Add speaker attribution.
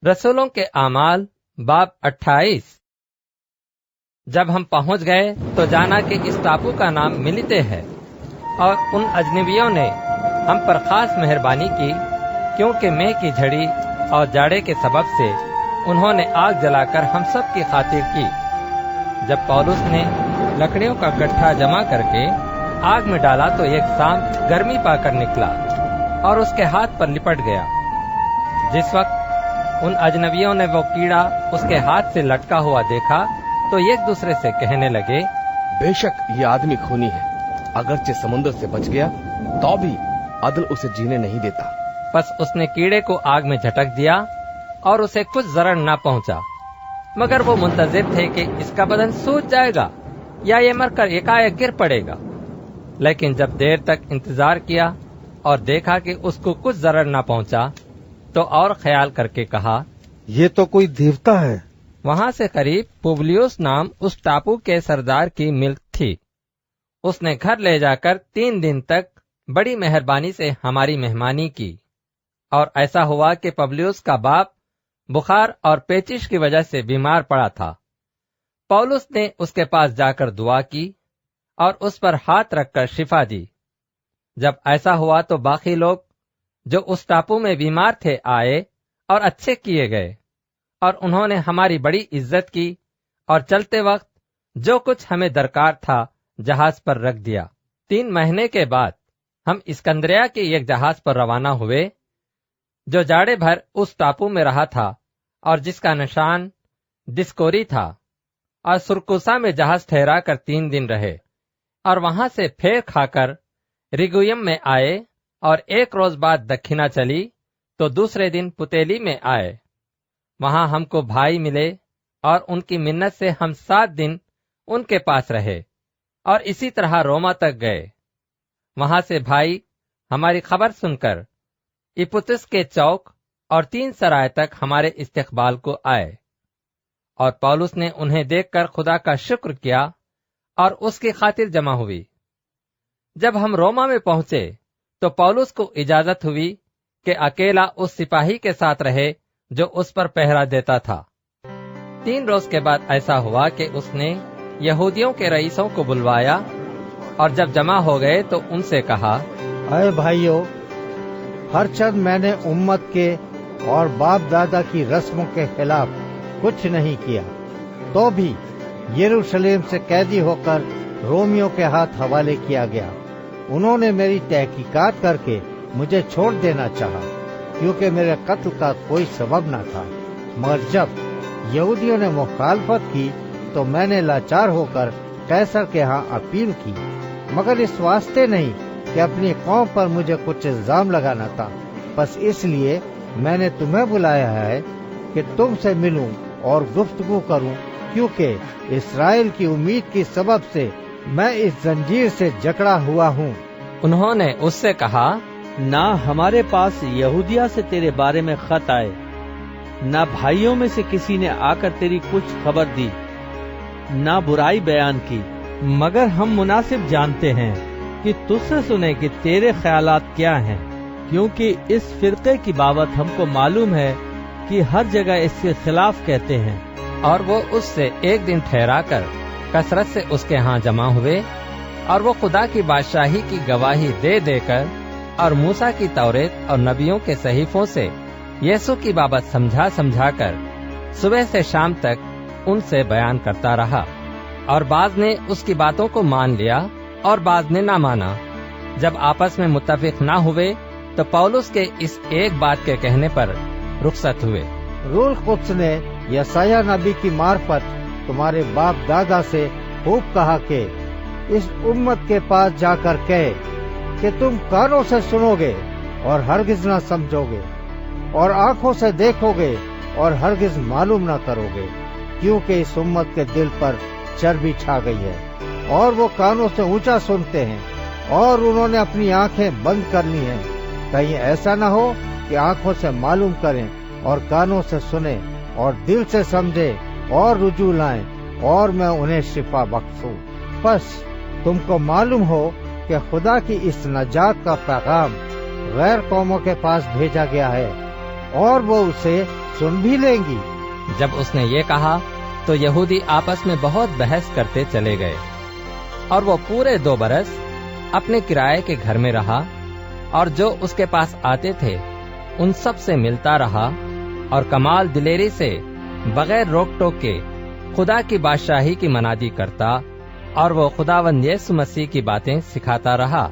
Speaker 1: रसूलों के आमाल बाब 28। जब हम पहुंच गए तो जाना कि इस टापू का नाम मिलिते है, और उन अजनबियों ने हम पर खास मेहरबानी की, क्योंकि मेह की झड़ी और जाड़े के सबब से उन्होंने आग जलाकर हम सब की खातिर की। जब पौलुस ने लकड़ियों का गट्ठा जमा करके आग में डाला तो एक सांप गर्मी पाकर निकला और उसके हाथ पर लिपट गया। जिस वक्त उन अजनबियों ने वो कीड़ा उसके हाथ से लटका हुआ देखा तो एक दूसरे से कहने लगे,
Speaker 2: बेशक ये आदमी खूनी है, अगरचे समुद्र से बच गया तो भी अदल उसे जीने नहीं देता।
Speaker 1: बस उसने कीड़े को आग में झटक दिया और उसे कुछ जरर न पहुंचा, मगर वो मुंतजिर थे कि इसका बदन सूज जाएगा या ये मरकर एकाएक गिर पड़ेगा। लेकिन जब देर तक इंतजार किया और देखा कि उसको कुछ जरर न पहुंचा तो और ख्याल करके कहा,
Speaker 3: ये तो कोई देवता है।
Speaker 1: वहां से करीब पुबलियुस नाम उस टापू के सरदार की मिल्क थी। उसने घर ले जाकर 3 दिन तक बड़ी मेहरबानी से हमारी मेहमानी की। और ऐसा हुआ कि पुबलियुस का बाप बुखार और पेचिश की वजह से बीमार पड़ा था। पौलुस ने उसके पास जाकर दुआ की और उस पर हाथ रखकर शिफा दी। जब ऐसा हुआ तो बाकी लोग जो उस टापू में बीमार थे आए और अच्छे किए गए, और उन्होंने हमारी बड़ी इज्जत की और चलते वक्त जो कुछ हमें दरकार था जहाज पर रख दिया। 3 महीने के बाद हम इस्कंदरिया के एक जहाज पर रवाना हुए जो जाड़े भर उस टापू में रहा था और जिसका निशान डिस्कोरी था, और सुरकुसा में जहाज ठहरा कर 3 दिन रहे और वहां से फेर खाकर रिगुयम में आए, और 1 रोज बाद दक्षिणा चली तो दूसरे दिन पुतेली में आए। वहां हमको भाई मिले और उनकी मिन्नत से हम 7 दिन उनके पास रहे और इसी तरह रोमा तक गए। वहां से भाई हमारी खबर सुनकर इपुतुस के चौक और 3 सराय तक हमारे इस्तकबाल को आए, और पौलुस ने उन्हें देखकर खुदा का शुक्र किया और उसकी खातिर जमा हुई। जब हम रोमा में पहुंचे तो पौलुस को इजाजत हुई कि अकेला उस सिपाही के साथ रहे जो उस पर पहरा देता था। 3 रोज के बाद ऐसा हुआ कि उसने यहूदियों के रईसों को बुलवाया, और जब जमा हो गए तो उनसे कहा,
Speaker 3: अरे भाइयों, हर चंद मैंने उम्मत के और बाप दादा की रस्मों के खिलाफ कुछ नहीं किया, तो भी यरूशलेम से कैदी होकर रोमियों के हाथ हवाले किया गया। उन्होंने मेरी तहकीकात करके मुझे छोड़ देना चाहा, क्योंकि मेरे कत्ल का कोई सबब न था। मगर जब यहूदियों ने मुखालफत की तो मैंने लाचार होकर कैसर के यहाँ अपील की, मगर इस वास्ते नहीं कि अपनी कौम पर मुझे कुछ इल्जाम लगाना था। बस इसलिए मैंने तुम्हें बुलाया है कि तुमसे मिलूं और गुफ्तगू करूं, क्योंकि इस्राएल की उम्मीद की सबब से मैं इस जंजीर से जकड़ा हुआ हूँ।
Speaker 1: उन्होंने उससे कहा,
Speaker 4: ना हमारे पास यहूदिया से तेरे बारे में खत आए, ना भाइयों में से किसी ने आकर तेरी कुछ खबर दी, ना बुराई बयान की, मगर हम मुनासिब जानते हैं कि तुझसे सुने कि तेरे ख्यालात क्या हैं, क्योंकि इस फिरके की बाबत हमको मालूम है कि हर जगह इसके खिलाफ कहते हैं।
Speaker 1: और वो उससे 1 दिन ठहरा कर कसरत से उसके यहाँ जमा हुए, और वो खुदा की बादशाही की गवाही दे देकर और मूसा की तौरेत और नबियों के सहीफों से यीशु की बाबत समझा समझा कर सुबह से शाम तक उनसे बयान करता रहा। और बाज ने उसकी बातों को मान लिया और बाज ने ना माना। जब आपस में मुत्तफिक ना हुए तो पौलुस के इस एक बात के कहने पर रुखसत हुए।
Speaker 3: रूह कुद्स ने यशायाह नबी की मार्फत तुम्हारे बाप दादा से खूब कहा कि इस उम्मत के पास जाकर कहे कि तुम कानों से सुनोगे और हरगिज न समझोगे, और आंखों से देखोगे और हरगिज मालूम न करोगे, क्योंकि इस उम्मत के दिल पर चर्बी छा गई है, और वो कानों से ऊंचा सुनते हैं और उन्होंने अपनी आंखें बंद कर ली हैं। कहीं ऐसा न हो कि आंखों से मालूम करें और कानों से सुने और दिल से समझे और रुजू लाएं और मैं उन्हें शिफा बख्शूं। बस तुमको मालूम हो कि खुदा की इस नजात का पैगाम गैर कौमों के पास भेजा गया है, और वो उसे सुन भी लेंगी।
Speaker 1: जब उसने ये कहा तो यहूदी आपस में बहुत बहस करते चले गए, और वो पूरे 2 बरस अपने किराए के घर में रहा, और जो उसके पास आते थे उन सब से मिलता रहा, और कमाल दिलेरी से बगैर रोक टोक के खुदा की बादशाही की मनादी करता, और वो खुदावंद यीशु मसीह की बातें सिखाता रहा।